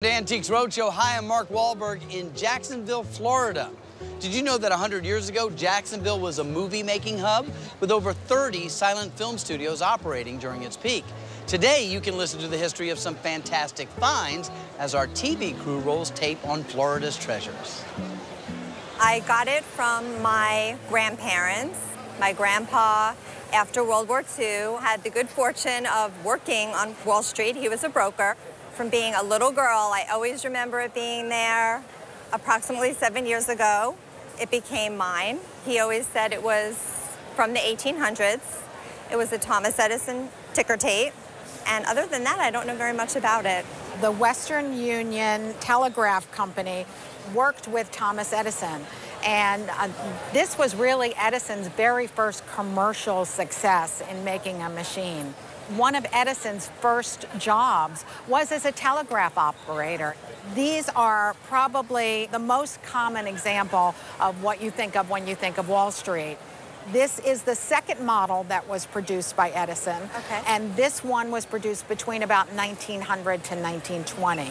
The Antiques Roadshow. Hi, I'm Mark Wahlberg in Jacksonville, Florida. Did you know that 100 years ago, Jacksonville was a movie-making hub with over 30 silent film studios operating during its peak? Today, you can listen to the history of some fantastic finds as our TV crew rolls tape on Florida's treasures. I got it from my grandparents. My grandpa, after World War II, had the good fortune of working on Wall Street. He was a broker. From being a little girl, I always remember it being there. Approximately 7 years ago, it became mine. He always said it was from the 1800s. It was a Thomas Edison ticker tape. And other than that, I don't know very much about it. The Western Union Telegraph Company worked with Thomas Edison. And this was really Edison's very first commercial success in making a machine. One of Edison's first jobs was as a telegraph operator. These are probably the most common example of what you think of when you think of Wall Street. This is the second model that was produced by Edison. Okay. And this one was produced between about 1900 to 1920.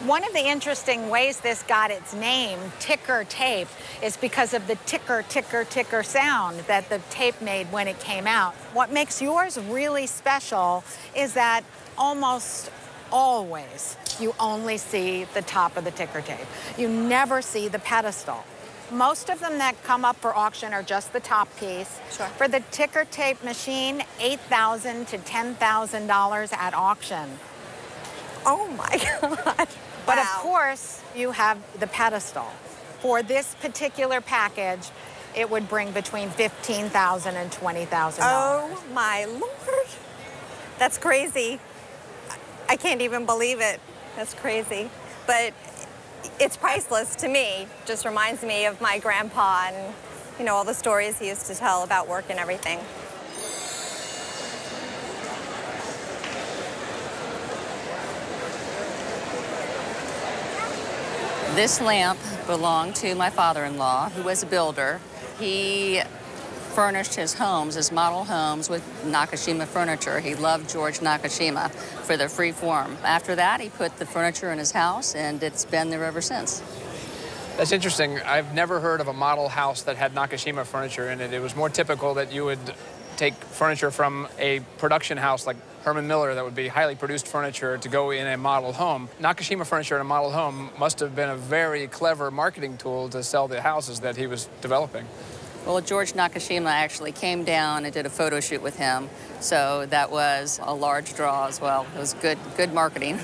One of the interesting ways this got its name, ticker tape, is because of the ticker, ticker, ticker sound that the tape made when it came out. What makes yours really special is that almost always you only see the top of the ticker tape. You never see the pedestal. Most of them that come up for auction are just the top piece. Sure. For the ticker tape machine, $8,000 to $10,000 at auction. Oh my God. But wow. of course, you have the pedestal. For this particular package, it would bring between $15,000 and $20,000. Oh my Lord. That's crazy. I can't even believe it. That's crazy. But it's priceless to me. Just reminds me of my grandpa and, you know, all the stories he used to tell about work and everything. This lamp belonged to my father-in-law, who was a builder. He furnished his homes, his model homes, with Nakashima furniture. He loved George Nakashima for the free form. After that, he put the furniture in his house, and it's been there ever since. That's interesting. I've never heard of a model house that had Nakashima furniture in it. It was more typical that you would take furniture from a production house like Herman Miller that would be highly produced furniture to go in a model home. Nakashima furniture in a model home must have been a very clever marketing tool to sell the houses that he was developing. Well, George Nakashima actually came down and did a photo shoot with him, so that was a large draw as well. It was good marketing.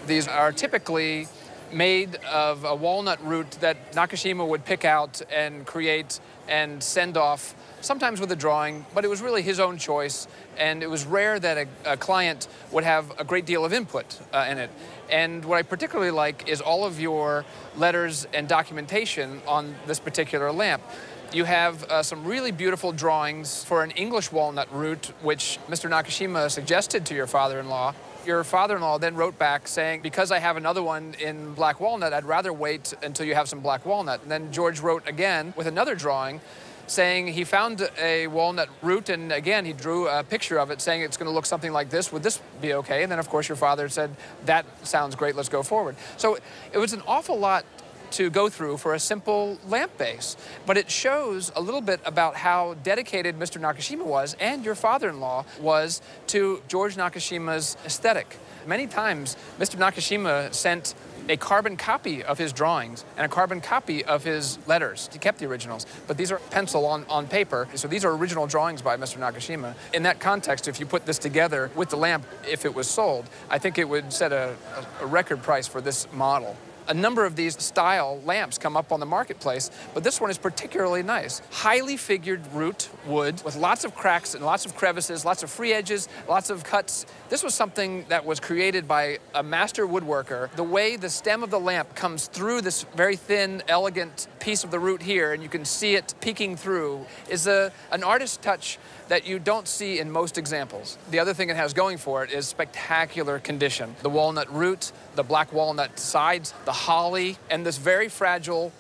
These are typically made of a walnut root that Nakashima would pick out and create and send off, sometimes with a drawing, but it was really his own choice, and it was rare that a client would have a great deal of input in it. And what I particularly like is all of your letters and documentation on this particular lamp. You have some really beautiful drawings for an English walnut root, which Mr. Nakashima suggested to your father-in-law. Your father-in-law then wrote back saying, because I have another one in black walnut, I'd rather wait until you have some black walnut. And then George wrote again with another drawing saying he found a walnut root, and again, he drew a picture of it saying it's going to look something like this. Would this be okay? And then, of course, your father said, that sounds great, let's go forward. So it was an awful lot to go through for a simple lamp base, but it shows a little bit about how dedicated Mr. Nakashima was, and your father-in-law was, to George Nakashima's aesthetic. Many times, Mr. Nakashima sent a carbon copy of his drawings and a carbon copy of his letters. He kept the originals, but these are pencil on paper, so these are original drawings by Mr. Nakashima. In that context, if you put this together with the lamp, if it was sold, I think it would set a record price for this model. A number of these style lamps come up on the marketplace, but this one is particularly nice. Highly figured root wood with lots of cracks and lots of crevices, lots of free edges, lots of cuts. This was something that was created by a master woodworker. The way the stem of the lamp comes through this very thin, elegant piece of the root here, and you can see it peeking through, is an artist's touch that you don't see in most examples. The other thing it has going for it is spectacular condition. The walnut root, the black walnut sides, the holly, and this very fragile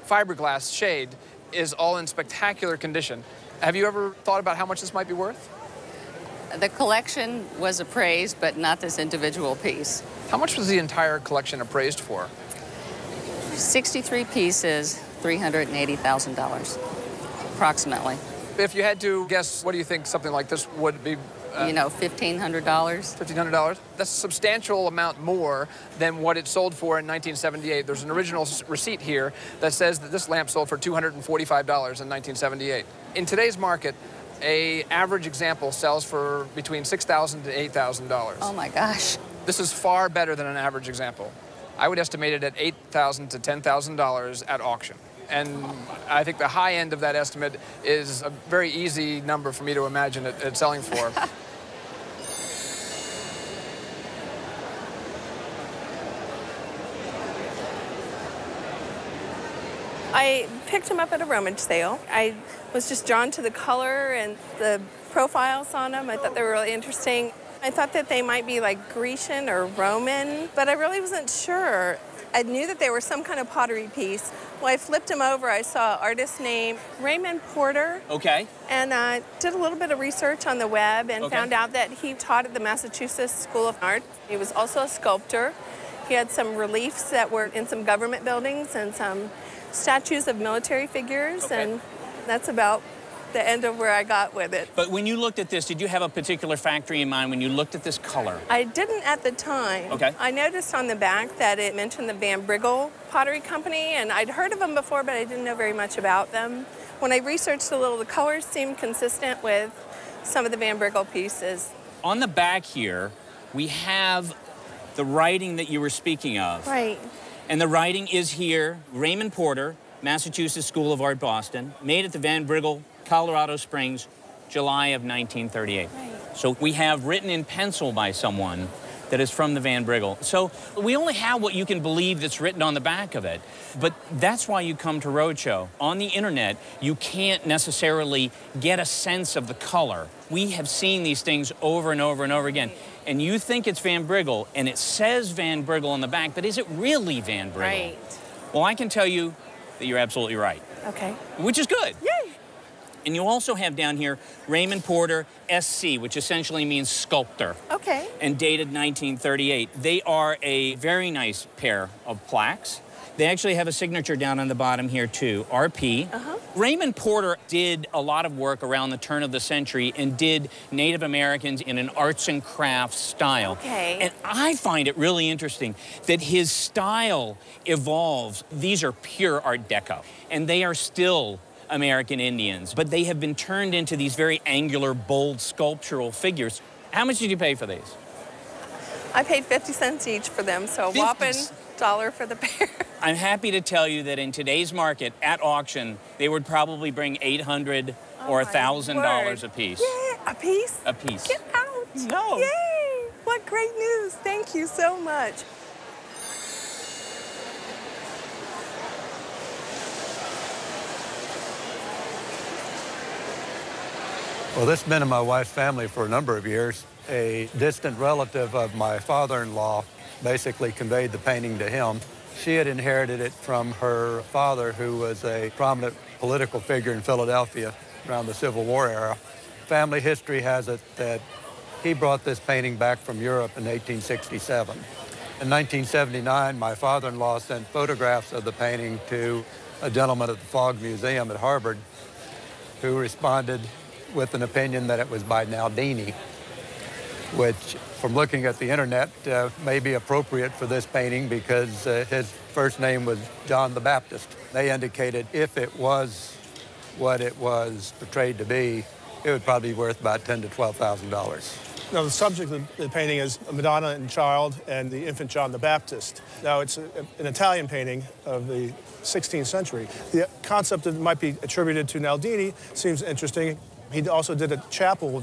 fiberglass shade is all in spectacular condition. Have you ever thought about how much this might be worth? The collection was appraised, but not this individual piece. How much was the entire collection appraised for? 63 pieces, $380,000, approximately. If you had to guess, what do you think something like this would be? $1,500. $1,500? That's a substantial amount more than what it sold for in 1978. There's an original receipt here that says that this lamp sold for $245 in 1978. In today's market, an average example sells for between $6,000 to $8,000. Oh my gosh. This is far better than an average example. I would estimate it at $8,000 to $10,000 at auction. And I think the high end of that estimate is a very easy number for me to imagine it selling for. I picked them up at a rummage sale. I was just drawn to the color and the profiles on them. I thought they were really interesting. I thought that they might be like Grecian or Roman, but I really wasn't sure. I knew that they were some kind of pottery piece. When I flipped them over, I saw artist name Raymond Porter. Okay. And I did a little bit of research on the web and found out that he taught at the Massachusetts School of Art. He was also a sculptor. He had some reliefs that were in some government buildings and some statues of military figures, and that's about the end of where I got with it. But when you looked at this, did you have a particular factory in mind when you looked at this color? I didn't at the time. Okay. I noticed on the back that it mentioned the Van Briggle Pottery Company, and I'd heard of them before, but I didn't know very much about them. When I researched a little, the colors seemed consistent with some of the Van Briggle pieces. On the back here, we have the writing that you were speaking of. Right. And the writing is here, Raymond Porter, Massachusetts School of Art, Boston, made at the Van Briggle, Colorado Springs, July of 1938. Right. So we have written in pencil by someone that is from the Van Briggle. So we only have what you can believe that's written on the back of it. But that's why you come to Roadshow. On the internet, you can't necessarily get a sense of the color. We have seen these things over and over and over again. And you think it's Van Briggle, and it says Van Briggle on the back, but is it really Van Briggle? Right. Well, I can tell you that you're absolutely right. Okay. Which is good. Yay! And you also have down here Raymond Porter, SC, which essentially means sculptor. Okay. And dated 1938. They are a very nice pair of plaques. They actually have a signature down on the bottom here too, RP. Raymond Porter did a lot of work around the turn of the century and did Native Americans in an arts and crafts style. Okay. And I find it really interesting that his style evolves. These are pure Art Deco, and they are still American Indians, but they have been turned into these very angular, bold, sculptural figures. How much did you pay for these? I paid 50 cents each for them, so a whopping $1 for the pair. I'm happy to tell you that in today's market, at auction, they would probably bring $800 or $1,000 a piece. Yeah, a piece? A piece. Get out. No. Yay! What great news. Thank you so much. Well, this has been in my wife's family for a number of years. A distant relative of my father-in-law basically conveyed the painting to him. She had inherited it from her father, who was a prominent political figure in Philadelphia around the Civil War era. Family history has it that he brought this painting back from Europe in 1867. In 1979, my father-in-law sent photographs of the painting to a gentleman at the Fogg Museum at Harvard, who responded with an opinion that it was by Naldini, which, from looking at the internet, may be appropriate for this painting because his first name was John the Baptist. They indicated if it was what it was portrayed to be, it would probably be worth about $10,000 to $12,000. Now, the subject of the painting is Madonna and Child and the infant John the Baptist. Now, it's an Italian painting of the 16th century. The concept that might be attributed to Naldini seems interesting. He also did a chapel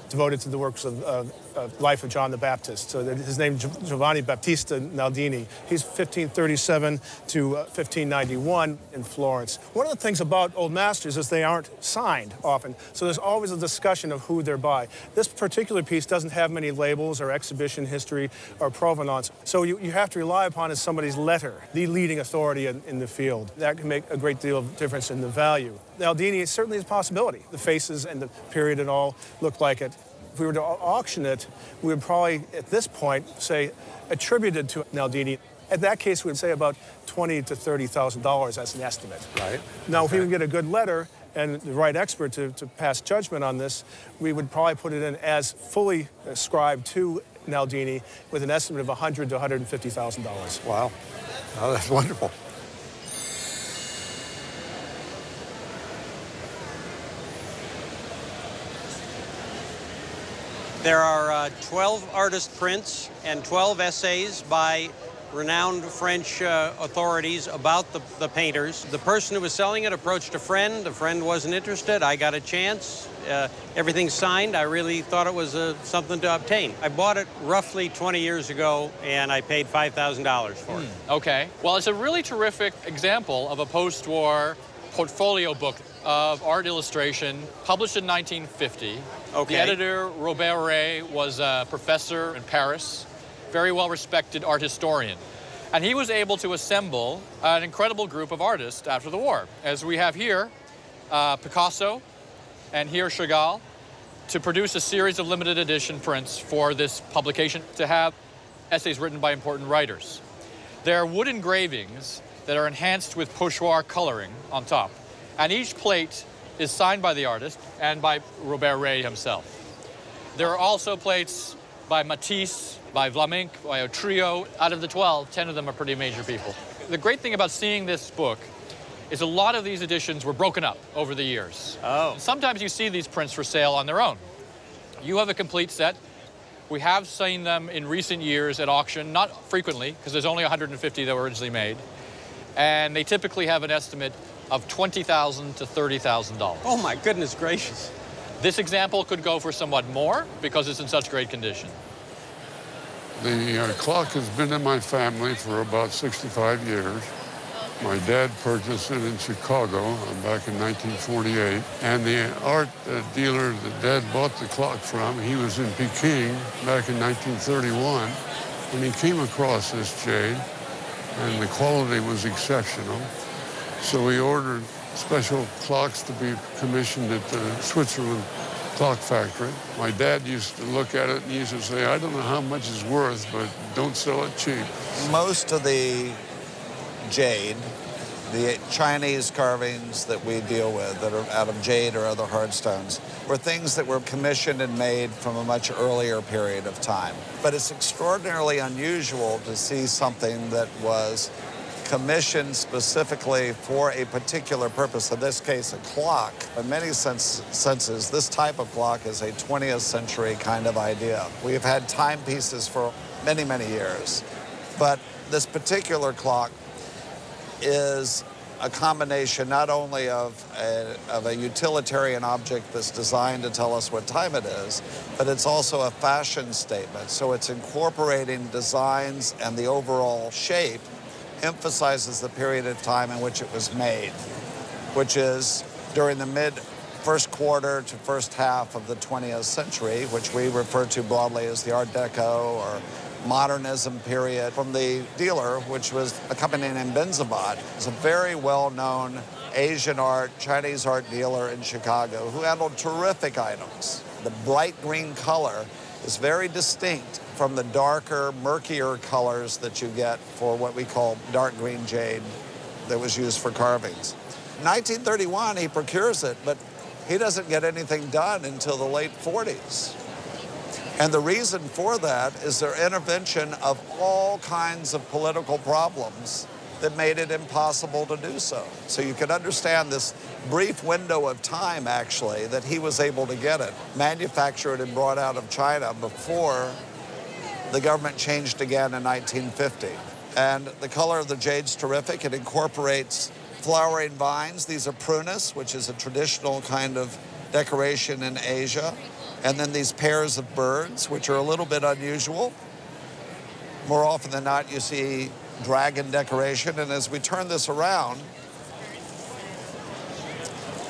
devoted to the works of life of John the Baptist. So his name is Giovanni Battista Naldini. He's 1537 to 1591 in Florence. One of the things about old masters is they aren't signed often, so there's always a discussion of who they're by. This particular piece doesn't have many labels or exhibition history or provenance, so you have to rely upon is somebody's letter, the leading authority in the field. That can make a great deal of difference in the value. Naldini certainly is a possibility. The faces and the period and all look like it. If we were to auction it, we would probably, at this point, say attributed to Naldini. In that case, we'd say about $20,000 to $30,000 as an estimate. Right. Now, if we can get a good letter and the right expert to pass judgment on this, we would probably put it in as fully ascribed to Naldini with an estimate of $100,000 to $150,000. Wow. Oh, that's wonderful. There are 12 artist prints and 12 essays by renowned French authorities about the painters. The person who was selling it approached a friend. The friend wasn't interested. I got a chance. Everything's signed. I really thought it was something to obtain. I bought it roughly 20 years ago, and I paid $5,000 for it. Okay. Well, it's a really terrific example of a post-war portfolio book of art illustration published in 1950. Okay. The editor, Robert Ray, was a professor in Paris, very well-respected art historian. And he was able to assemble an incredible group of artists after the war. As we have here, Picasso, and here Chagall, to produce a series of limited edition prints for this publication, to have essays written by important writers. There are wood engravings that are enhanced with pochoir coloring on top. And each plate is signed by the artist and by Robert Ray himself. There are also plates by Matisse, by Vlaminck, by Autrio. Out of the 12, 10 of them are pretty major people. The great thing about seeing this book is a lot of these editions were broken up over the years. Oh. Sometimes you see these prints for sale on their own. You have a complete set. We have seen them in recent years at auction, not frequently, because there's only 150 that were originally made. And they typically have an estimate of $20,000 to $30,000. Oh, my goodness gracious. This example could go for somewhat more because it's in such great condition. The clock has been in my family for about 65 years. My dad purchased it in Chicago back in 1948. And the art dealer that Dad bought the clock from, he was in Peking back in 1931. And he came across this jade, and the quality was exceptional. So we ordered special clocks to be commissioned at the Switzerland Clock Factory. My dad used to look at it and used to say, I don't know how much it's worth, but don't sell it cheap. Most of the jade, the Chinese carvings that we deal with that are out of jade or other hard stones, were things that were commissioned and made from a much earlier period of time. But it's extraordinarily unusual to see something that was commissioned specifically for a particular purpose, in this case, a clock. In many senses, this type of clock is a 20th century kind of idea. We have had timepieces for many, many years, but this particular clock is a combination not only of a utilitarian object that's designed to tell us what time it is, but it's also a fashion statement. So it's incorporating designs, and the overall shape emphasizes the period of time in which it was made, which is during the first quarter to first half of the 20th century, which we refer to broadly as the Art Deco or Modernism period. From the dealer, which was a company named Benzabad, is a very well-known Asian art, Chinese art dealer in Chicago who handled terrific items. The bright green color is very distinct from the darker, murkier colors that you get for what we call dark green jade that was used for carvings. In 1931, he procures it, but he doesn't get anything done until the late 40s. And the reason for that is their intervention of all kinds of political problems that made it impossible to do so. So you can understand this brief window of time, actually, that he was able to get it manufactured and brought out of China before the government changed again in 1950. And the color of the jade's terrific. It incorporates flowering vines. These are prunus, which is a traditional kind of decoration in Asia. And then these pairs of birds, which are a little bit unusual. More often than not, you see dragon decoration. And as we turn this around,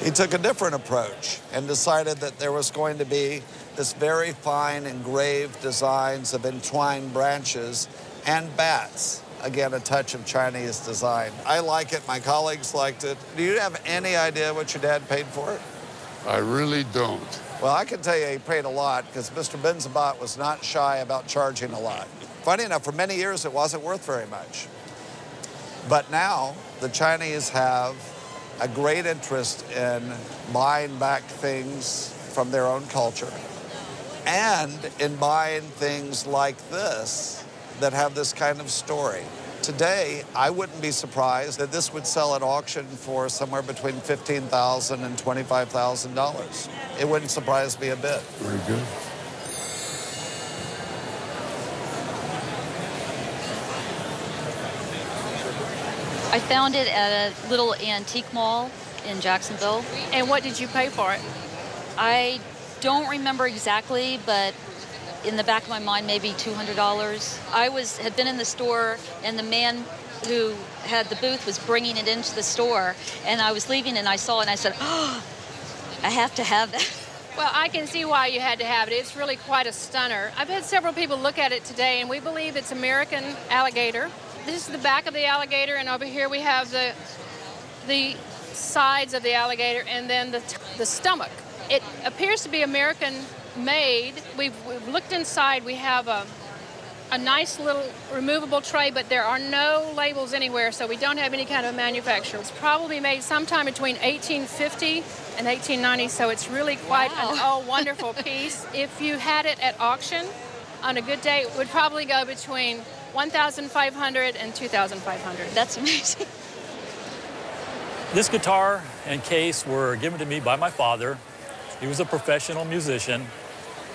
he took a different approach and decided that there was going to be this very fine engraved designs of entwined branches and bats. Again, a touch of Chinese design. I like it. My colleagues liked it. Do you have any idea what your dad paid for it? I really don't. Well, I can tell you he paid a lot because Mr. Benzabat was not shy about charging a lot. Funny enough, for many years it wasn't worth very much. But now the Chinese have a great interest in buying back things from their own culture and in buying things like this that have this kind of story. Today, I wouldn't be surprised that this would sell at auction for somewhere between $15,000 and $25,000. It wouldn't surprise me a bit. Very good. I found it at a little antique mall in Jacksonville. And what did you pay for it? I don't remember exactly, but in the back of my mind, maybe $200. I had been in the store, and the man who had the booth was bringing it into the store, and I was leaving, and I saw it, and I said, oh, I have to have that. Well, I can see why you had to have it. It's really quite a stunner. I've had several people look at it today, and we believe it's American alligator. This is the back of the alligator, and over here we have the sides of the alligator, and then the stomach. It appears to be American made. We've looked inside. We have a nice little removable tray, but there are no labels anywhere, so we don't have any kind of manufacturer. It's probably made sometime between 1850 and 1890, so it's really quite an wonderful piece. If you had it at auction on a good day, it would probably go between $1,500 and $2,500. That's amazing. This guitar and case were given to me by my father. He was a professional musician,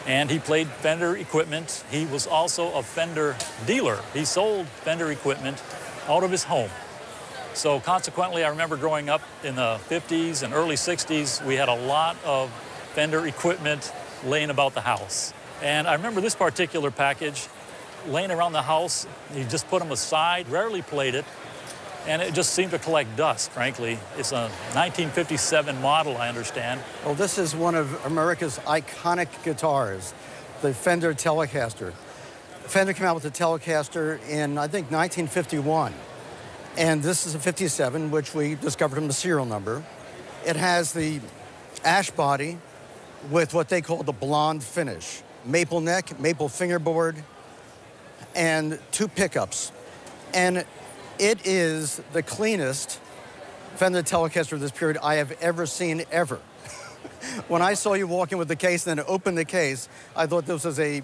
and he played Fender equipment. He was also a Fender dealer. He sold Fender equipment out of his home. So consequently, I remember growing up in the 50s and early 60s, we had a lot of Fender equipment laying about the house. And I remember this particular package laying around the house. You just put them aside, rarely played it, and it just seemed to collect dust, frankly. It's a 1957 model, I understand. Well, this is one of America's iconic guitars, the Fender Telecaster. Fender came out with the Telecaster in, I think, 1951. And this is a 57, which we discovered from the serial number. It has the ash body with what they call the blonde finish. Maple neck, maple fingerboard, and 2 pickups. And it is the cleanest Fender Telecaster of this period I have ever seen, ever. When I saw you walk in with the case and then open the case, I thought this was a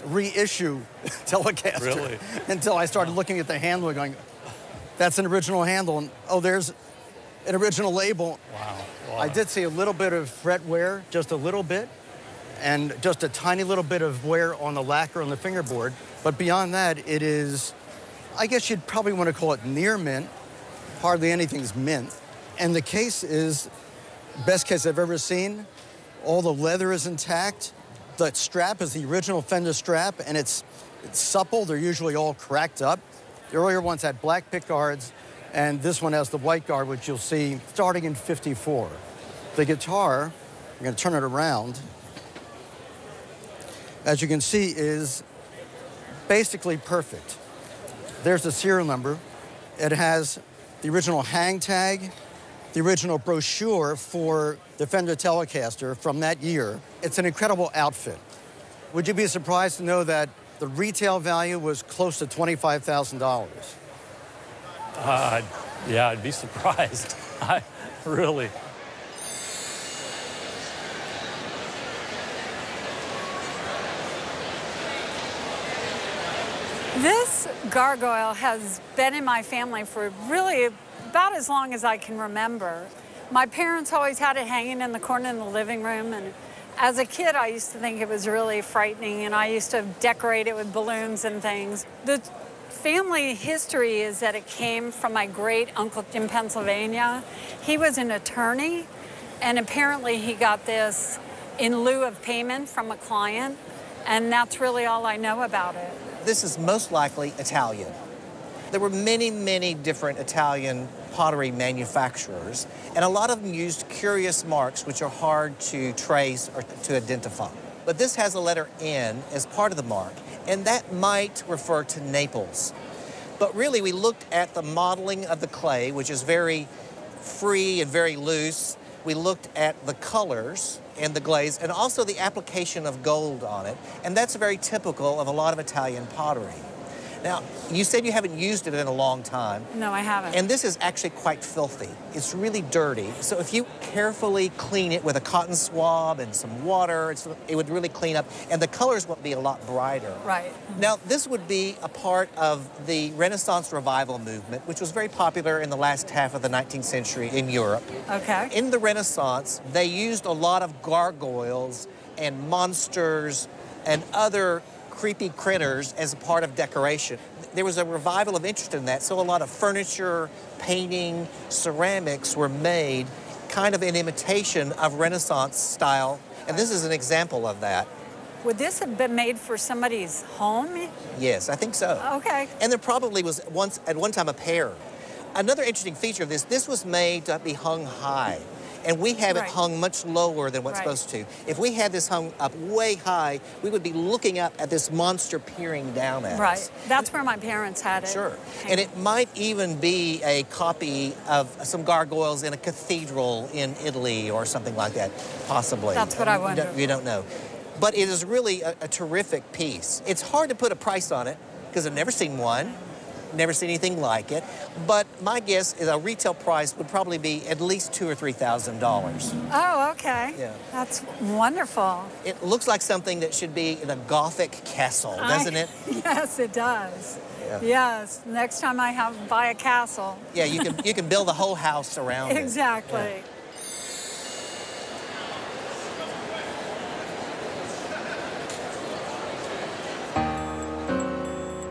reissue Telecaster. Really? Until I started looking at the handle and going, that's an original handle. And, oh, there's an original label. Wow. I did see a little bit of fret wear, just a little bit, and just a tiny little bit of wear on the lacquer on the fingerboard. But beyond that, it is, I guess you'd probably want to call it near mint. Hardly anything's mint. And the case is best case I've ever seen. All the leather is intact. The strap is the original Fender strap, and it's supple. They're usually all cracked up. The earlier ones had black pick guards, and this one has the white guard, which you'll see starting in '54. The guitar, I'm going to turn it around, as you can see, is basically perfect. There's the serial number. It has the original hang tag, the original brochure for the Fender Telecaster from that year. It's an incredible outfit. Would you be surprised to know that the retail value was close to $25,000? Yeah, I'd be surprised. Really. This gargoyle has been in my family for really about as long as I can remember. My parents always had it hanging in the corner in the living room, and as a kid I used to think it was really frightening, and I used to decorate it with balloons and things. The family history is that it came from my great uncle in Pennsylvania. He was an attorney, and apparently he got this in lieu of payment from a client, and that's really all I know about it. This is most likely Italian. There were many, many different Italian pottery manufacturers, and a lot of them used curious marks which are hard to trace or to identify. But this has a letter N as part of the mark, and that might refer to Naples. But really, we looked at the modeling of the clay, which is very free and very loose. We looked at the colors, and the glaze, and also the application of gold on it. And that's very typical of a lot of Italian pottery. Now, you said you haven't used it in a long time. No, I haven't. And this is actually quite filthy. It's really dirty. So if you carefully clean it with a cotton swab and some water, it would really clean up, and the colors would be a lot brighter. Right. Now, this would be a part of the Renaissance revival movement, which was very popular in the last half of the 19th century in Europe. Okay. In the Renaissance, they used a lot of gargoyles and monsters and other creepy critters as a part of decoration. There was a revival of interest in that, so a lot of furniture, painting, ceramics were made kind of in imitation of Renaissance style, and this is an example of that. Would this have been made for somebody's home? Yes, I think so. Okay. And there probably was at one time a pair. Another interesting feature of this was made to be hung high. And we have it hung much lower than what's supposed to. If we had this hung up way high, we would be looking up at this monster peering down at us. Right. That's where my parents had it. Sure. And it might even be a copy of some gargoyles in a cathedral in Italy or something like that, possibly. That's what I wonder. You don't know. But it is really a terrific piece. It's hard to put a price on it because I've never seen one. Never seen anything like it, but my guess is a retail price would probably be at least $2,000 or $3,000. Oh, okay. Yeah. That's wonderful. It looks like something that should be in a Gothic castle, doesn't it? Yes, it does. Yeah. Yes. Next time I buy a castle. Yeah, you can build a whole house around it. Exactly. Yeah.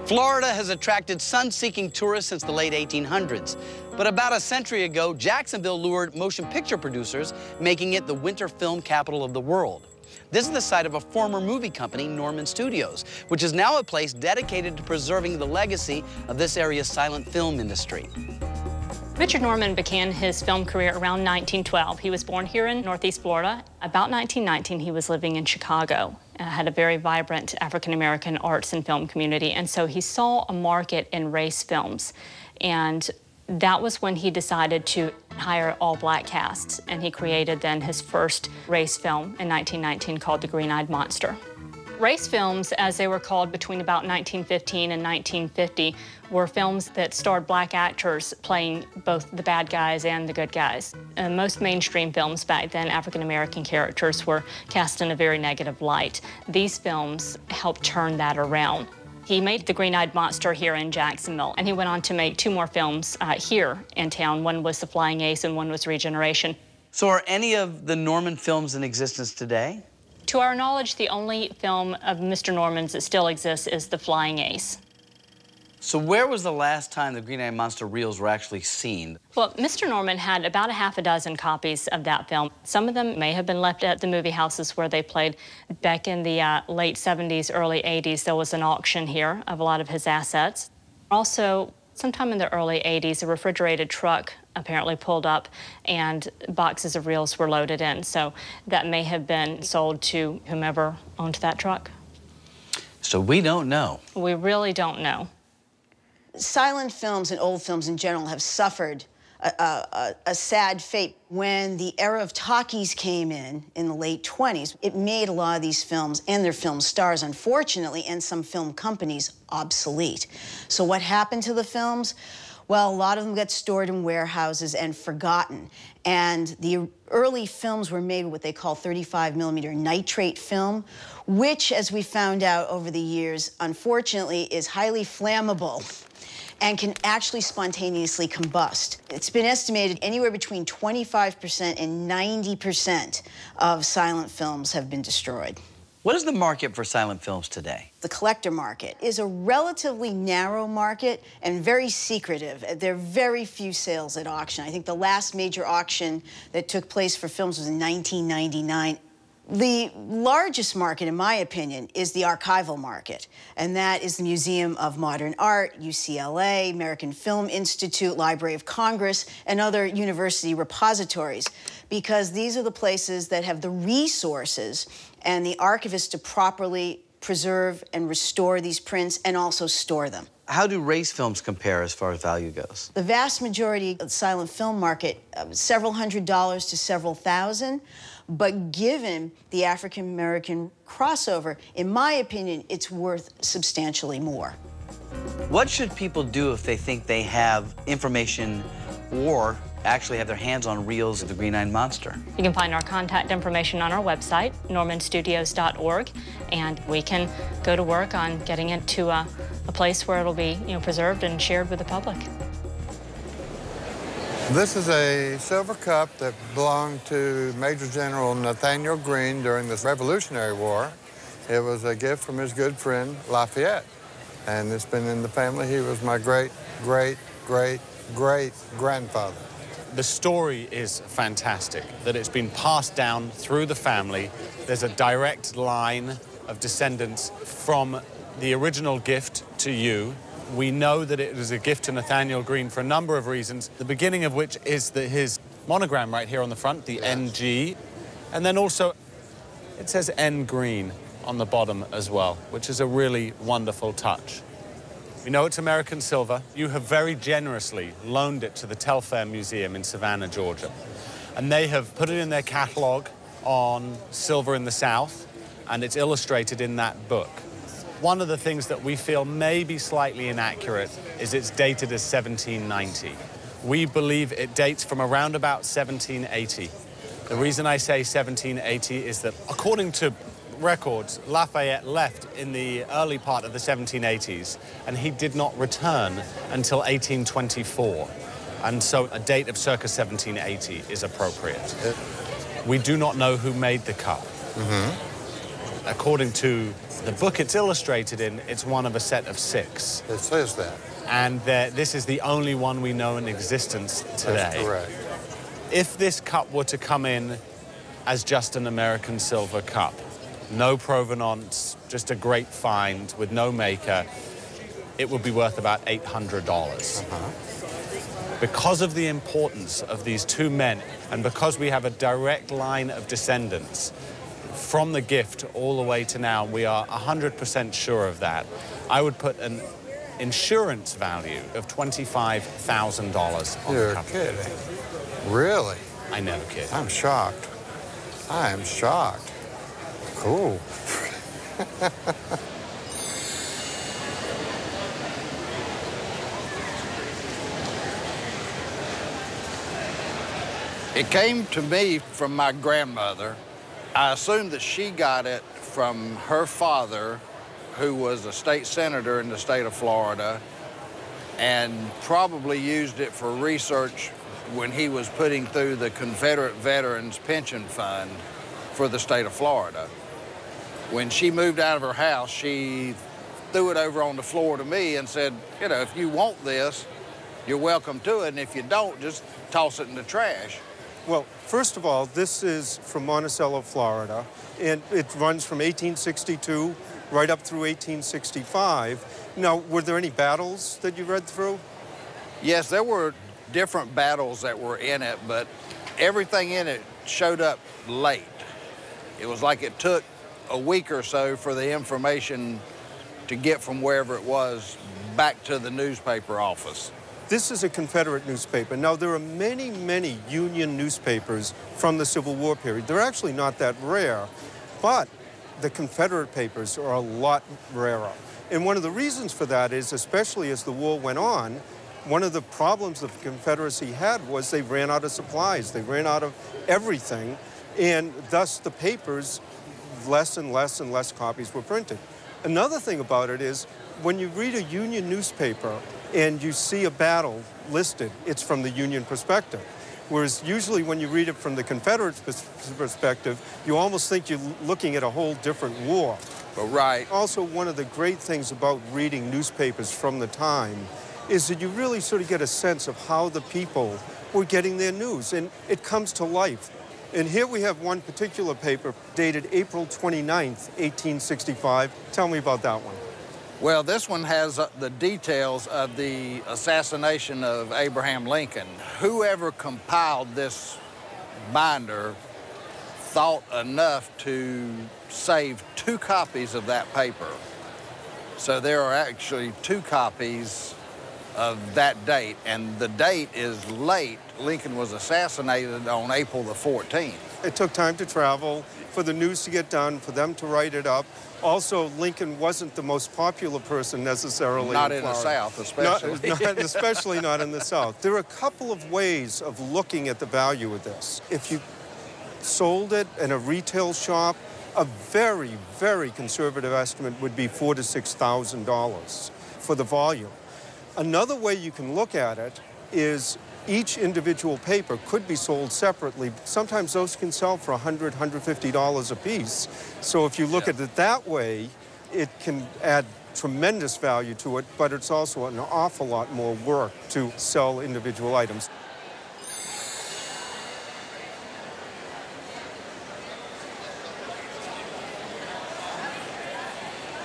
Florida has attracted sun-seeking tourists since the late 1800s. But about a century ago, Jacksonville lured motion picture producers, making it the winter film capital of the world. This is the site of a former movie company, Norman Studios, which is now a place dedicated to preserving the legacy of this area's silent film industry. Richard Norman began his film career around 1912. He was born here in Northeast Florida. About 1919, he was living in Chicago. Had a very vibrant African-American arts and film community, and so he saw a market in race films. And that was when he decided to hire all-black casts, and he created then his first race film in 1919 called The Green-Eyed Monster. Race films, as they were called between about 1915 and 1950, were films that starred black actors playing both the bad guys and the good guys. Most mainstream films back then, African-American characters were cast in a very negative light. These films helped turn that around. He made The Green-Eyed Monster here in Jacksonville, and he went on to make two more films here in town. One was The Flying Ace and one was Regeneration. So are any of the Norman films in existence today? To our knowledge, the only film of Mr. Norman's that still exists is The Flying Ace. So where was the last time the Green-Eyed Monster reels were actually seen? Well, Mr. Norman had about a half a dozen copies of that film. Some of them may have been left at the movie houses where they played. Back in the late 70s, early 80s, there was an auction here of a lot of his assets. Also, sometime in the early 80s, a refrigerated truck apparently pulled up and boxes of reels were loaded in. So that may have been sold to whomever owned that truck. So we don't know. We really don't know. Silent films and old films in general have suffered a sad fate. When the era of talkies came in the late 20s, it made a lot of these films and their film stars, unfortunately, and some film companies obsolete. So what happened to the films? Well, a lot of them got stored in warehouses and forgotten. And the early films were made with what they call 35mm nitrate film, which, as we found out over the years, unfortunately, is highly flammable and can actually spontaneously combust. It's been estimated anywhere between 25% and 90% of silent films have been destroyed. What is the market for silent films today? The collector market is a relatively narrow market and very secretive. There are very few sales at auction. I think the last major auction that took place for films was in 1999. The largest market, in my opinion, is the archival market, and that is the Museum of Modern Art, UCLA, American Film Institute, Library of Congress, and other university repositories, because these are the places that have the resources and the archivists to properly preserve and restore these prints and also store them. How do race films compare as far as value goes? The vast majority of the silent film market, several $100s to several thousand. But given the African-American crossover, in my opinion, it's worth substantially more. What should people do if they think they have information or actually have their hands on reels of the Green-Eyed Monster? You can find our contact information on our website, normanstudios.org, and we can go to work on getting it to a place where it'll be, preserved and shared with the public. This is a silver cup that belonged to Major General Nathaniel Greene during the Revolutionary War. It was a gift from his good friend Lafayette, and it's been in the family. He was my great, great, great, great grandfather. The story is fantastic, that it's been passed down through the family. There's a direct line of descendants from the original gift to you. We know that it was a gift to Nathaniel Greene for a number of reasons, the beginning of which is his monogram right here on the front, the NG, and then also it says N. Greene on the bottom as well, which is a really wonderful touch. We know it's American silver. You have very generously loaned it to the Telfair Museum in Savannah, Georgia, and they have put it in their catalog on Silver in the South, and it's illustrated in that book. One of the things that we feel may be slightly inaccurate is it's dated as 1790. We believe it dates from around about 1780. The reason I say 1780 is that according to records, Lafayette left in the early part of the 1780s, and he did not return until 1824. And so a date of circa 1780 is appropriate. We do not know who made the cup. According to the book it's illustrated in, it's one of a set of 6. It says that. And this is the only one we know in existence today. That's correct. If this cup were to come in as just an American silver cup, no provenance, just a great find with no maker, it would be worth about $800. Because of the importance of these two men, and because we have a direct line of descendants from the gift all the way to now, we are 100% sure of that, I would put an insurance value of $25,000 on the cup. You're kidding. Really? I know, kid. I'm shocked. I am shocked. Cool. It came to me from my grandmother. I assume that she got it from her father, who was a state senator in the state of Florida, and probably used it for research when he was putting through the Confederate Veterans Pension Fund for the state of Florida. When she moved out of her house, she threw it over on the floor to me and said, if you want this, you're welcome to it, and if you don't, just toss it in the trash. Well, first of all, this is from Monticello, Florida, and it runs from 1862 right up through 1865. Now, were there any battles that you read through? Yes, there were different battles that were in it, but everything in it showed up late. It was like it took a week or so for the information to get from wherever it was back to the newspaper office. This is a Confederate newspaper. Now, there are many, many Union newspapers from the Civil War period. They're actually not that rare, but the Confederate papers are a lot rarer. And one of the reasons for that is, especially as the war went on, one of the problems the Confederacy had was they ran out of supplies. They ran out of everything, and thus the papers, less and less and less copies were printed. Another thing about it is, when you read a Union newspaper and you see a battle listed, it's from the Union perspective. Whereas usually when you read it from the Confederate perspective, you almost think you're looking at a whole different war. Right. Also, one of the great things about reading newspapers from the time is that you really sort of get a sense of how the people were getting their news, and it comes to life. And here we have one particular paper dated April 29th, 1865. Tell me about that one. Well, this one has the details of the assassination of Abraham Lincoln. Whoever compiled this binder thought enough to save 2 copies of that paper. So there are actually 2 copies of that date, and the date is late. Lincoln was assassinated on April the 14th. It took time to travel, for the news to get done, for them to write it up. Also, Lincoln wasn't the most popular person necessarily Not in Florida. the South, especially. Especially not in the South. There are a couple of ways of looking at the value of this. If you sold it in a retail shop, a very, very conservative estimate would be $4,000 to $6,000 for the volume. Another way you can look at it is each individual paper could be sold separately. Sometimes those can sell for $100, $150 a piece. So if you look at it that way, it can add tremendous value to it, but it's also an awful lot more work to sell individual items.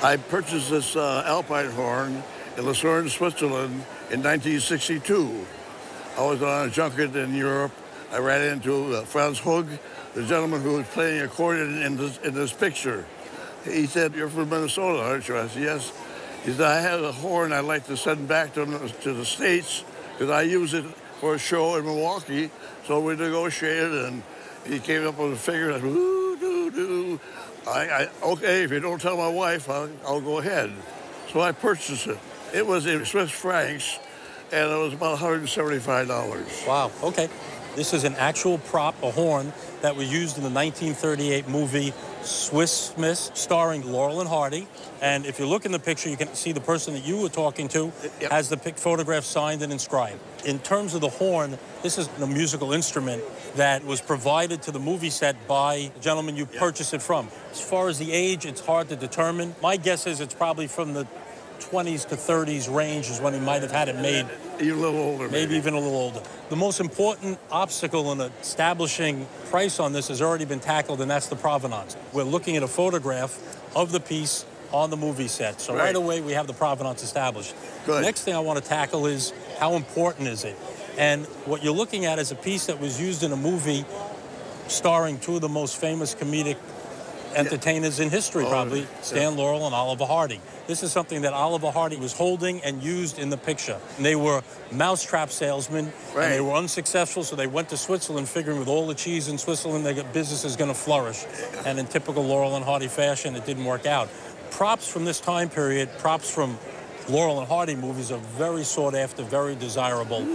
I purchased this Alpine horn in Lucerne, Switzerland in 1962. I was on a junket in Europe. I ran into Franz Hug, the gentleman who was playing accordion in this picture. He said, "You're from Minnesota, aren't you?" I said, "Yes." He said, "I have a horn I'd like to send back to the States because I use it for a show in Milwaukee." So we negotiated, and he came up with a figure. I said, "Ooh, doo, doo." Okay, if you don't tell my wife, I'll go ahead. So I purchased it. It was in Swiss francs, and it was about $175. Wow, okay. This is an actual prop, a horn, that was used in the 1938 movie Swiss Miss, starring Laurel and Hardy. And if you look in the picture, you can see the person that you were talking to has the photograph signed and inscribed. In terms of the horn, this is a musical instrument that was provided to the movie set by the gentleman you purchased it from. As far as the age, it's hard to determine. My guess is it's probably from the 20s to 30s range is when he might have had it made. Even a little older. Maybe even a little older. The most important obstacle in establishing price on this has already been tackled, and that's the provenance. We're looking at a photograph of the piece on the movie set. So right away, we have the provenance established. Good. The next thing I want to tackle is how important is it? And what you're looking at is a piece that was used in a movie starring two of the most famous comedic entertainers in history, probably, Stan Laurel and Oliver Hardy. This is something that Oliver Hardy was holding and used in the picture. And they were mousetrap salesmen, and they were unsuccessful, so they went to Switzerland figuring with all the cheese in Switzerland, their business is going to flourish. And in typical Laurel and Hardy fashion, it didn't work out. Props from this time period, props from Laurel and Hardy movies are very sought after, very desirable.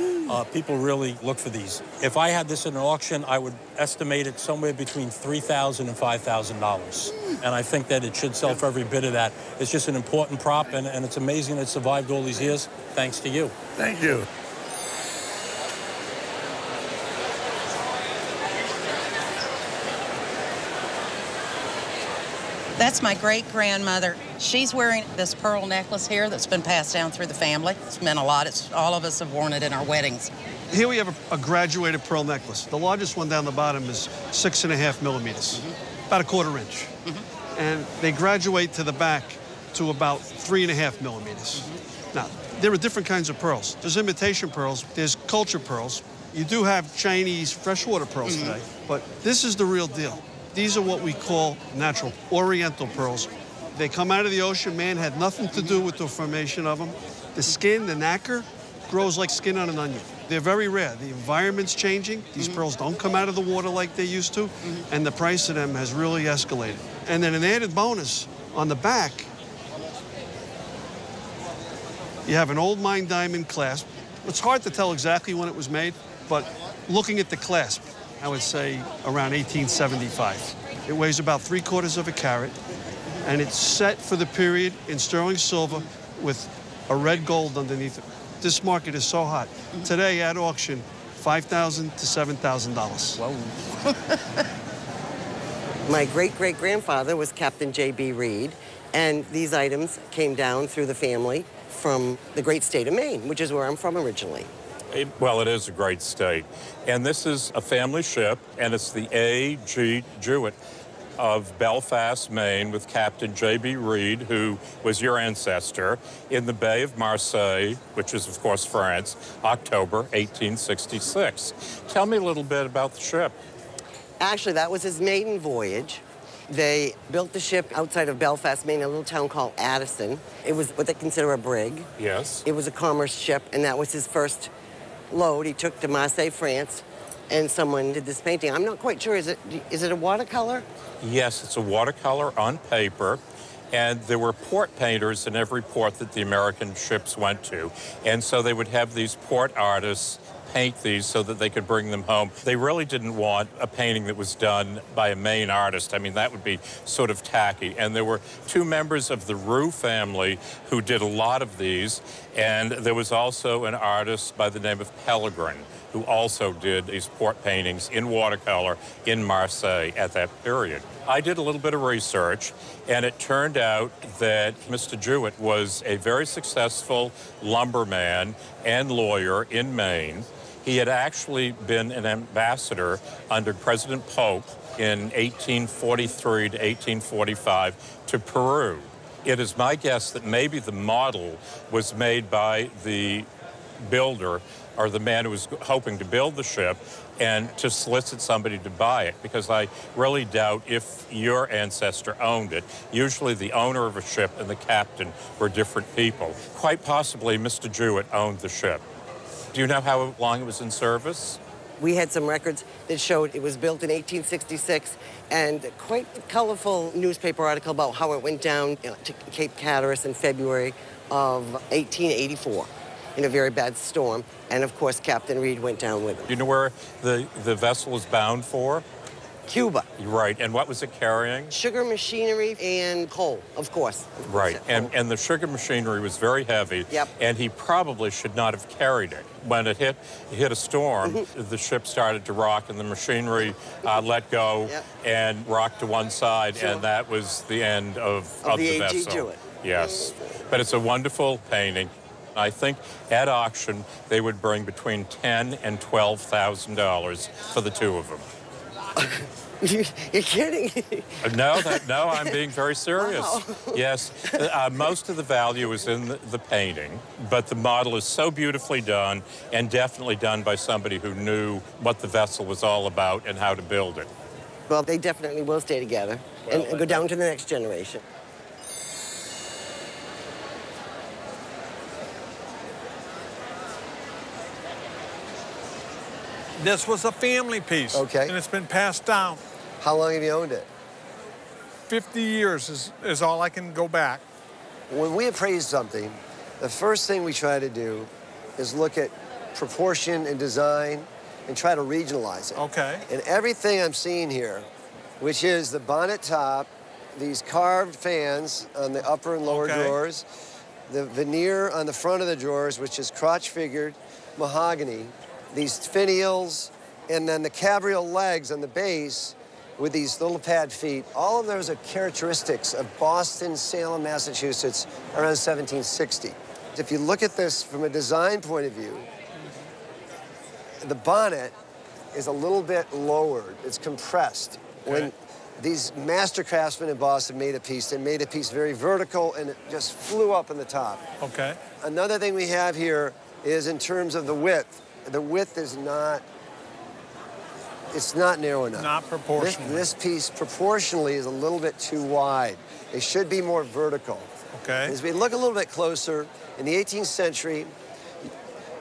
People really look for these. If I had this in an auction, I would estimate it somewhere between $3,000 and $5,000. And I think that it should sell for every bit of that. It's just an important prop, and it's amazing that it survived all these years, thanks to you. Thank you. That's my great-grandmother. She's wearing this pearl necklace here that's been passed down through the family. It's meant a lot. All of us have worn it in our weddings. Here we have a graduated pearl necklace. The largest one down the bottom is 6.5 millimeters, about a 1/4 inch. And they graduate to the back to about 3.5 millimeters. Now, there are different kinds of pearls. There's imitation pearls, there's culture pearls. You do have Chinese freshwater pearls today, but this is the real deal. These are what we call natural oriental pearls. They come out of the ocean. Man had nothing to do with the formation of them. The skin, the nacre, grows like skin on an onion. They're very rare. The environment's changing. These pearls don't come out of the water like they used to, and the price of them has really escalated. And then an added bonus, on the back, you have an old mine diamond clasp. It's hard to tell exactly when it was made, but looking at the clasp, I would say around 1875. It weighs about 3/4 of a carat, and it's set for the period in sterling silver with a red gold underneath it. This market is so hot. Today at auction, $5,000 to $7,000. Whoa. My great-great-grandfather was Captain J.B. Reed, and these items came down through the family from the great state of Maine, which is where I'm from originally. Well, it is a great state. And this is a family ship, and it's the A.G. Jewett of Belfast, Maine, with Captain J.B. Reed, who was your ancestor, in the Bay of Marseille, which is, of course, France, October 1866. Tell me a little bit about the ship. Actually, that was his maiden voyage. They built the ship outside of Belfast, Maine, a little town called Addison. It was what they consider a brig. Yes. It was a commerce ship, and that was his first load he took to Marseille, France, and someone did this painting. I'm not quite sure, is it a watercolor? Yes, it's a watercolor on paper. And there were port painters in every port that the American ships went to. And so they would have these port artists paint these so that they could bring them home. They really didn't want a painting that was done by a Maine artist. I mean, that would be sort of tacky. And there were two members of the Roux family who did a lot of these. And there was also an artist by the name of Pellegrin who also did these port paintings in watercolor in Marseille at that period. I did a little bit of research, and it turned out that Mr. Jewett was a very successful lumberman and lawyer in Maine. He had actually been an ambassador under President Polk in 1843 to 1845 to Peru. It is my guess that maybe the model was made by the builder or the man who was hoping to build the ship and to solicit somebody to buy it, because I really doubt if your ancestor owned it. Usually the owner of a ship and the captain were different people. Quite possibly Mr. Jewett owned the ship. Do you know how long it was in service? We had some records that showed it was built in 1866, and quite a colorful newspaper article about how it went down to Cape Hatteras in February of 1884 in a very bad storm. And of course, Captain Reed went down with him. Do you know where the vessel was bound for? Cuba. Right, and what was it carrying? Sugar machinery and coal, of course. Right, and the sugar machinery was very heavy. Yep. And he probably should not have carried it. When it hit a storm, the ship started to rock and the machinery let go and rocked to one side, and that was the end of the vessel. Jewett. Yes, but it's a wonderful painting. I think at auction they would bring between $10,000 and $12,000 for the two of them. You're kidding? No, I'm being very serious. Wow. Yes, most of the value is in the painting, but the model is so beautifully done and definitely done by somebody who knew what the vessel was all about and how to build it. Well, they definitely will stay together and go down to the next generation. This was a family piece. Okay. And it's been passed down. How long have you owned it? 50 years is all I can go back. When we appraise something, the first thing we try to do is look at proportion and design and try to regionalize it. Okay. And everything I'm seeing here, which is the bonnet top, these carved fans on the upper and lower drawers, the veneer on the front of the drawers, which is crotch-figured mahogany, these finials, and then the cabriole legs on the base with these little pad feet. All of those are characteristics of Boston, Salem, Massachusetts around 1760. If you look at this from a design point of view, the bonnet is a little bit lowered. It's compressed. Okay. When these master craftsmen in Boston made a piece, they made a piece very vertical and it just flew up in the top. Okay. Another thing we have here is in terms of the width. The width is not, it's not narrow enough. Not proportional. This piece proportionally is a little bit too wide. It should be more vertical. Okay. As we look a little bit closer, in the 18th century,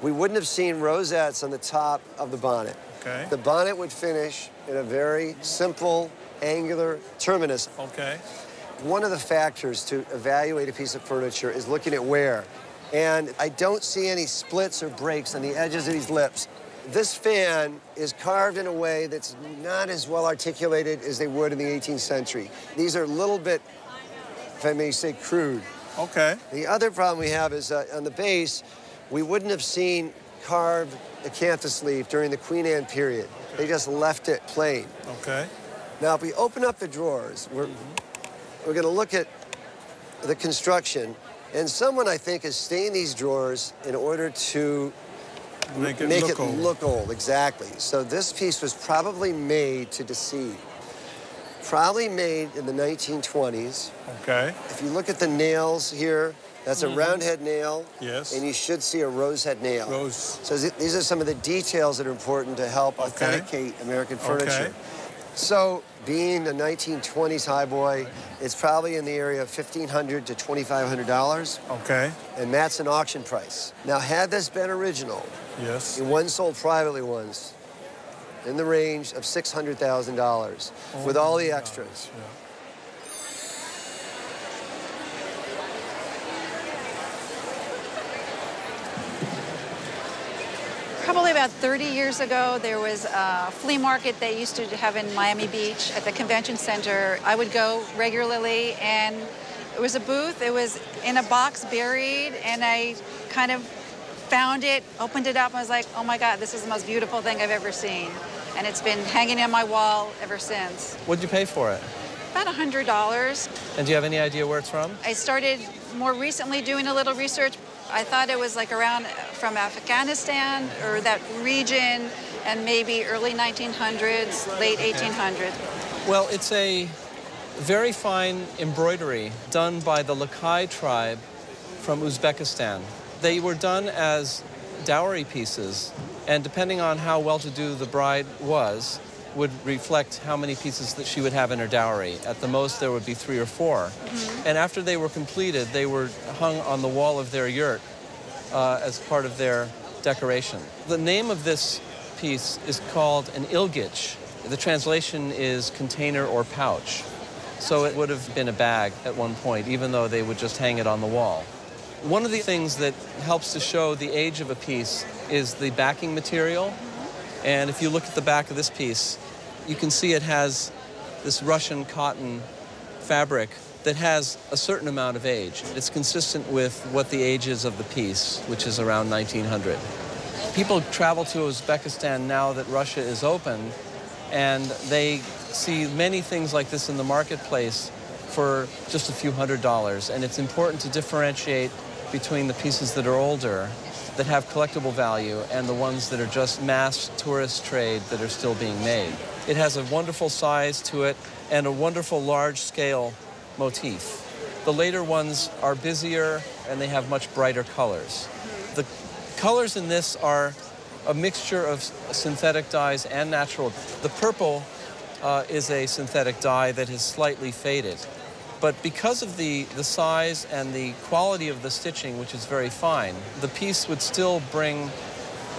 we wouldn't have seen rosettes on the top of the bonnet. Okay. The bonnet would finish in a very simple, angular terminus. Okay. One of the factors to evaluate a piece of furniture is looking at wear. And I don't see any splits or breaks on the edges of these lips. This fan is carved in a way that's not as well articulated as they would in the 18th century. These are a little bit, if I may say, crude. Okay. The other problem we have is on the base, we wouldn't have seen carved acanthus leaf during the Queen Anne period. They just left it plain. Okay. Now, if we open up the drawers, we're going to look at the construction. And someone, I think, is staying these drawers in order to make it look old. Exactly. So this piece was probably made to deceive. Probably made in the 1920s. Okay. If you look at the nails here, that's a round head nail. Yes. And you should see a rose head nail. Rose. So these are some of the details that are important to help authenticate American furniture. Okay. So, being a 1920s highboy, it's probably in the area of $1,500 to $2,500. Okay. And that's an auction price. Now, had this been original, yes, and one sold privately once, in the range of $600,000 with all the extras. Yeah. Probably about 30 years ago, there was a flea market they used to have in Miami Beach at the convention center. I would go regularly, and it was a booth. It was in a box buried, and I kind of found it, opened it up, and I was like, oh my God, this is the most beautiful thing I've ever seen. And it's been hanging on my wall ever since. What'd you pay for it? About $100. And do you have any idea where it's from? I started more recently doing a little research. I thought it was like around from Afghanistan or that region, and maybe early 1900s, late 1800s. Well, it's a very fine embroidery done by the Lakai tribe from Uzbekistan. They were done as dowry pieces, and depending on how well-to-do the bride was, would reflect how many pieces that she would have in her dowry. At the most, there would be 3 or 4. And after they were completed, they were hung on the wall of their yurt as part of their decoration. The name of this piece is called an ilgich. The translation is container or pouch. So it would have been a bag at one point, even though they would just hang it on the wall. One of the things that helps to show the age of a piece is the backing material. And if you look at the back of this piece, you can see it has this Russian cotton fabric that has a certain amount of age. It's consistent with what the age is of the piece, which is around 1900. People travel to Uzbekistan now that Russia is open, and they see many things like this in the marketplace for just a few $100s. And it's important to differentiate between the pieces that are older, that have collectible value, and the ones that are just mass tourist trade that are still being made. It has a wonderful size to it and a wonderful large-scale motif. The later ones are busier and they have much brighter colors. The colors in this are a mixture of synthetic dyes and natural. The purple is a synthetic dye that has slightly faded. But because of the size and the quality of the stitching, which is very fine, the piece would still bring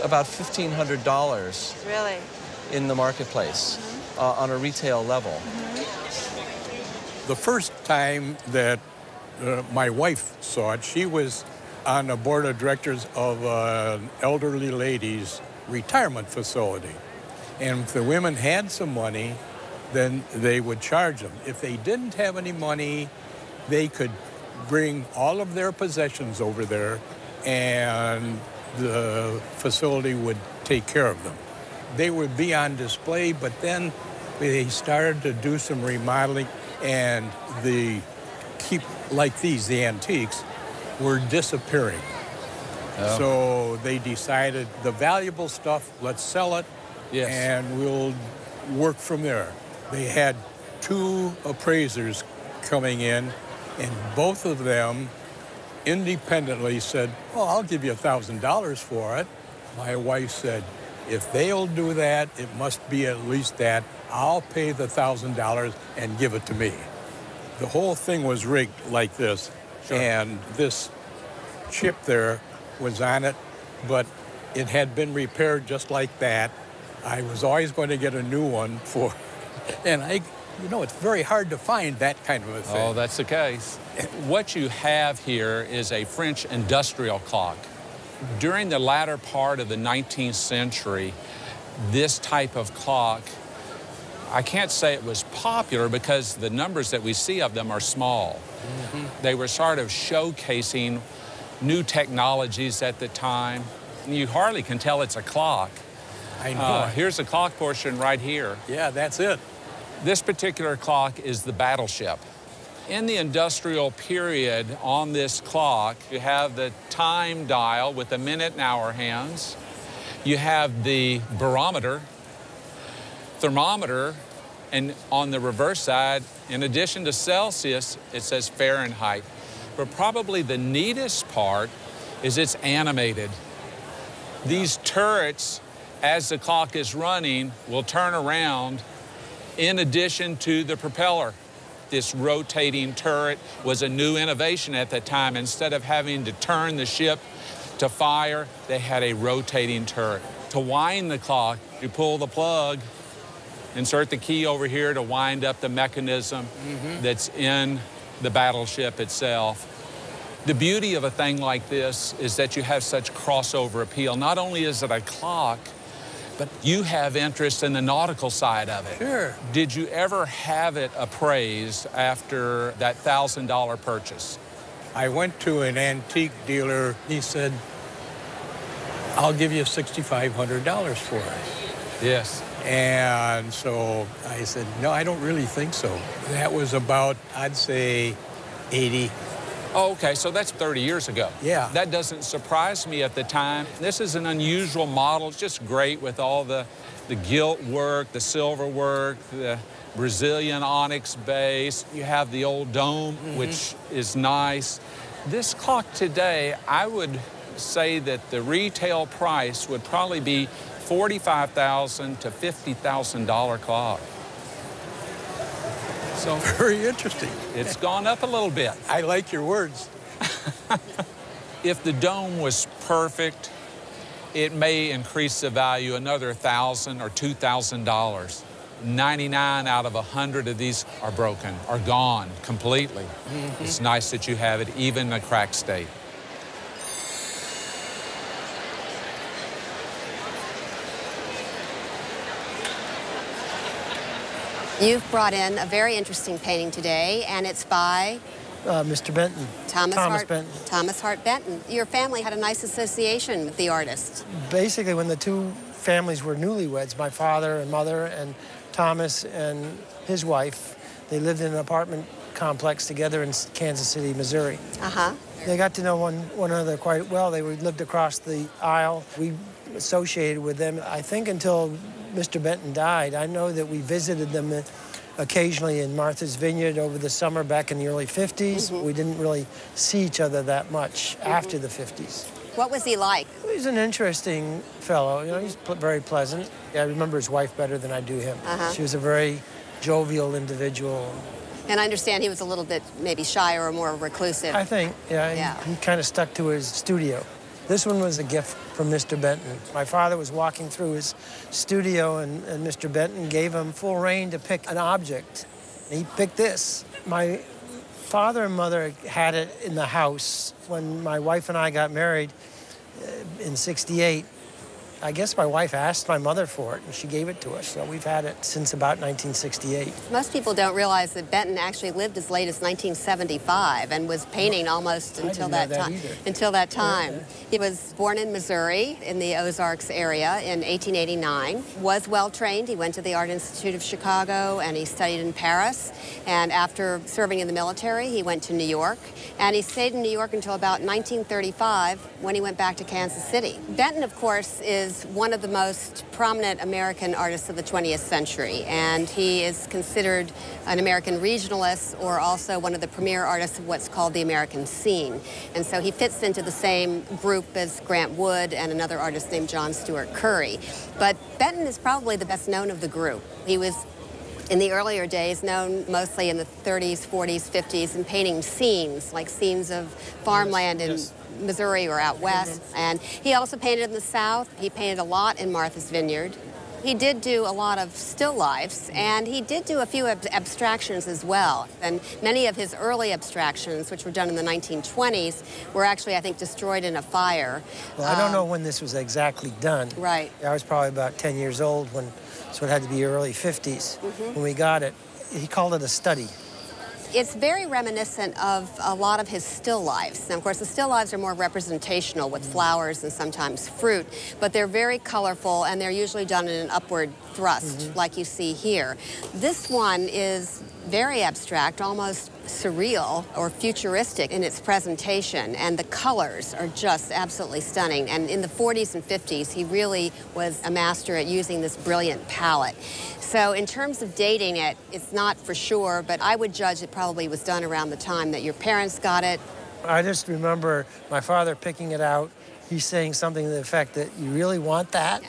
about $1,500 really in the marketplace on a retail level. The first time that my wife saw it, she was on the board of directors of an elderly ladies' retirement facility. And if the women had some money, then they would charge them. If they didn't have any money, they could bring all of their possessions over there and the facility would take care of them. They would be on display, but then they started to do some remodeling, and the the antiques, were disappearing. Oh. So they decided the valuable stuff, let's sell it, and we'll work from there. They had 2 appraisers coming in, and both of them independently said, well, I'll give you $1,000 for it. My wife said, if they'll do that, it must be at least that. I'll pay the $1,000 and give it to me. The whole thing was rigged like this, and this chip there was on it, but it had been repaired just like that. I was always going to get a new one for, and it's very hard to find that kind of a thing. Oh, that's the case. What you have here is a French industrial clock. During the latter part of the 19th century, this type of clock, I can't say it was popular because the numbers that we see of them are small. Mm-hmm. They were sort of showcasing new technologies at the time. You hardly can tell it's a clock. I know. Here's the clock portion right here. Yeah, that's it. This particular clock is the battleship. In the industrial period on this clock, you have the time dial with the minute and hour hands. You have the barometer, thermometer, and on the reverse side, in addition to Celsius, it says Fahrenheit. But probably the neatest part is it's animated. These turrets, as the clock is running, will turn around in addition to the propeller. This rotating turret was a new innovation at the time. Instead of having to turn the ship to fire, they had a rotating turret. To wind the clock, you pull the plug, insert the key over here to wind up the mechanism that's in the battleship itself. The beauty of a thing like this is that you have such crossover appeal. Not only is it a clock, but you have interest in the nautical side of it. Sure. Did you ever have it appraised after that $1,000 purchase? I went to an antique dealer. He said, I'll give you $6,500 for it. Yes. And so I said, no, I don't really think so. That was about, I'd say, 80. Oh, okay, so that's 30 years ago. Yeah. That doesn't surprise me at the time. This is an unusual model. It's just great with all the gilt work, the silver work, the Brazilian onyx base. You have the old dome, which is nice. This clock today, I would say that the retail price would probably be $45,000 to $50,000 clock. So very interesting. It's gone up a little bit. I like your words. If the dome was perfect, it may increase the value another $1,000 or $2,000. 99 out of 100 of these are broken, are gone completely. It's nice that you have it even in a cracked state. You've brought in a very interesting painting today, and it's by Mr. Benton. Thomas Benton. Thomas Hart Benton. Your family had a nice association with the artist. Basically, when the two families were newlyweds, my father and mother and Thomas and his wife, they lived in an apartment complex together in Kansas City, Missouri. They got to know one another quite well. They lived across the aisle. We associated with them, I think, until Mr. Benton died. I know that we visited them occasionally in Martha's Vineyard over the summer back in the early 50s. We didn't really see each other that much after the 50s. What was he like? He's an interesting fellow. You know, he's very pleasant. I remember his wife better than I do him. She was a very jovial individual. And I understand he was a little bit maybe shyer or more reclusive. I think, yeah. He kind of stuck to his studio. This one was a gift from Mr. Benton. My father was walking through his studio, and Mr. Benton gave him full rein to pick an object. He picked this. My father and mother had it in the house when my wife and I got married in '68. I guess my wife asked my mother for it, and she gave it to us. So we've had it since about 1968. Most people don't realize that Benton actually lived as late as 1975 and was painting almost until that time. He was born in Missouri in the Ozarks area in 1889. Was well trained. He went to the Art Institute of Chicago and he studied in Paris. And after serving in the military, he went to New York. And he stayed in New York until about 1935 when he went back to Kansas City. Benton, of course, is one of the most prominent American artists of the 20th century, and he is considered an American regionalist or also one of the premier artists of what's called the American scene. And so he fits into the same group as Grant Wood and another artist named John Stewart Curry. But Benton is probably the best known of the group. He was in the earlier days known mostly in the 30s, 40s, 50s in painting scenes, like scenes of farmland in Missouri or out west. And he also painted in the South. He painted a lot in Martha's Vineyard. He did do a lot of still lifes, and he did do a few abstractions as well. And many of his early abstractions, which were done in the 1920s, were actually, I think, destroyed in a fire. Well, I don't know when this was exactly done. Right. I was probably about 10 years old so it had to be early 50s when we got it. He called it a study. It's very reminiscent of a lot of his still lifes. Now, of course, the still lifes are more representational with flowers and sometimes fruit, but they're very colorful and they're usually done in an upward thrust like you see here. This one is very abstract, almost surreal or futuristic in its presentation, and the colors are just absolutely stunning. And in the 40s and 50s, he really was a master at using this brilliant palette. So in terms of dating it, it's not for sure, but I would judge it probably was done around the time that your parents got it. I just remember my father picking it out he's saying something to the effect that, you really want that?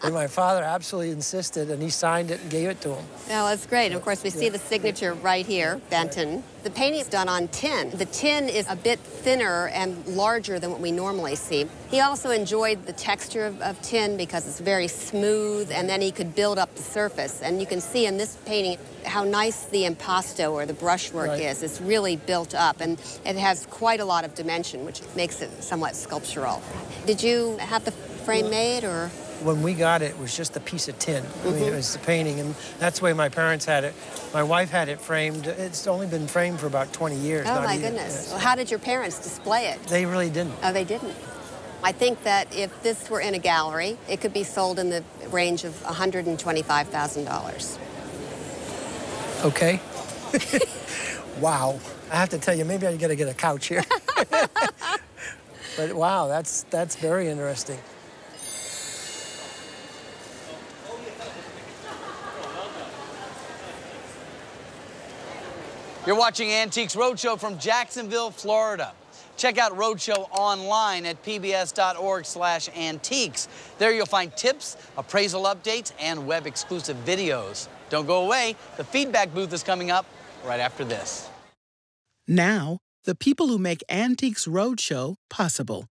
And my father absolutely insisted, and he signed it and gave it to him. No, that's great. And of course, we see the signature right here, Benton. The painting is done on tin. The tin is a bit thinner and larger than what we normally see. He also enjoyed the texture of tin because it's very smooth, and then he could build up the surface. And you can see in this painting how nice the impasto or the brushwork is. It's really built up, and it has quite a lot of dimension, which makes it somewhat sculptural. Did you have the frame made, or? When we got it, it was just a piece of tin. I mean, it was the painting, and that's the way my parents had it. My wife had it framed. It's only been framed for about 20 years. Oh, my goodness. Well, how did your parents display it? They really didn't. Oh, they didn't. I think that if this were in a gallery, it could be sold in the range of $125,000. Okay. Wow. I have to tell you, maybe I got to get a couch here. But wow, that's very interesting. You're watching Antiques Roadshow from Jacksonville, Florida. Check out Roadshow online at pbs.org/antiques. There you'll find tips, appraisal updates, and web-exclusive videos. Don't go away. The feedback booth is coming up right after this. Now, the people who make Antiques Roadshow possible.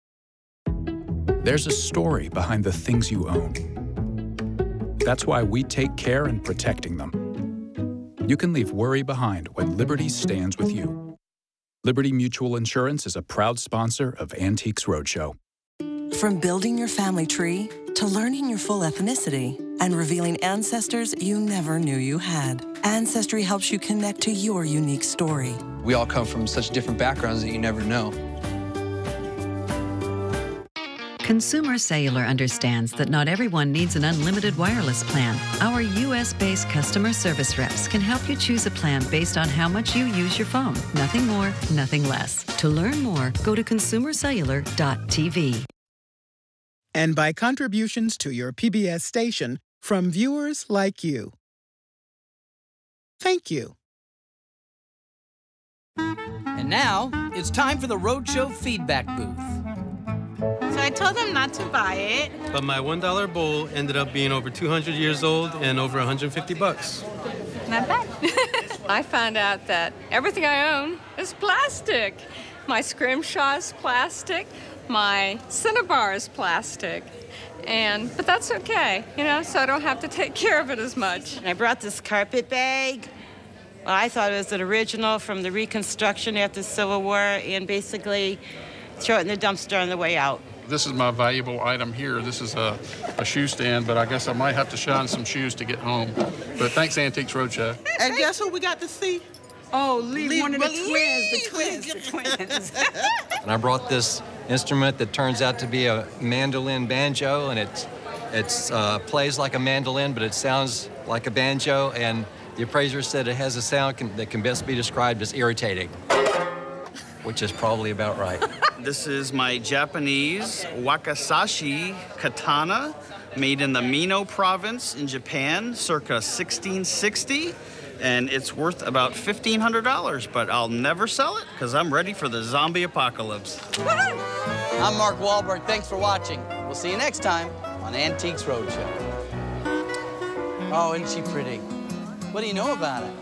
There's a story behind the things you own. That's why we take care in protecting them. You can leave worry behind when Liberty stands with you. Liberty Mutual Insurance is a proud sponsor of Antiques Roadshow. From building your family tree to learning your full ethnicity and revealing ancestors you never knew you had, Ancestry helps you connect to your unique story. We all come from such different backgrounds that you never know. Consumer Cellular understands that not everyone needs an unlimited wireless plan. Our U.S.-based customer service reps can help you choose a plan based on how much you use your phone. Nothing more, nothing less. To learn more, go to consumercellular.tv. And by contributions to your PBS station from viewers like you. Thank you. And now, it's time for the Roadshow feedback booth. So I told them not to buy it. But my $1 bowl ended up being over 200 years old and over 150 bucks. Not bad. I found out that everything I own is plastic. My scrimshaw is plastic. My Cinnabar is plastic. But that's okay, you know, so I don't have to take care of it as much. I brought this carpet bag. Well, I thought it was an original from the Reconstruction after the Civil War, and basically throw it in the dumpster on the way out. This is my valuable item here. This is a shoe stand, but I guess I might have to shine some shoes to get home. But thanks, Antiques Roadshow. And guess who we got to see? Oh, Lee, one of the twins. And I brought this instrument that turns out to be a mandolin banjo, and it plays like a mandolin, but it sounds like a banjo, and the appraiser said it has a sound that can best be described as irritating, which is probably about right. This is my Japanese wakizashi katana, made in the Mino province in Japan, circa 1660. And it's worth about $1,500, but I'll never sell it because I'm ready for the zombie apocalypse. I'm Mark Wahlberg. Thanks for watching. We'll see you next time on Antiques Roadshow. Oh, isn't she pretty? What do you know about it?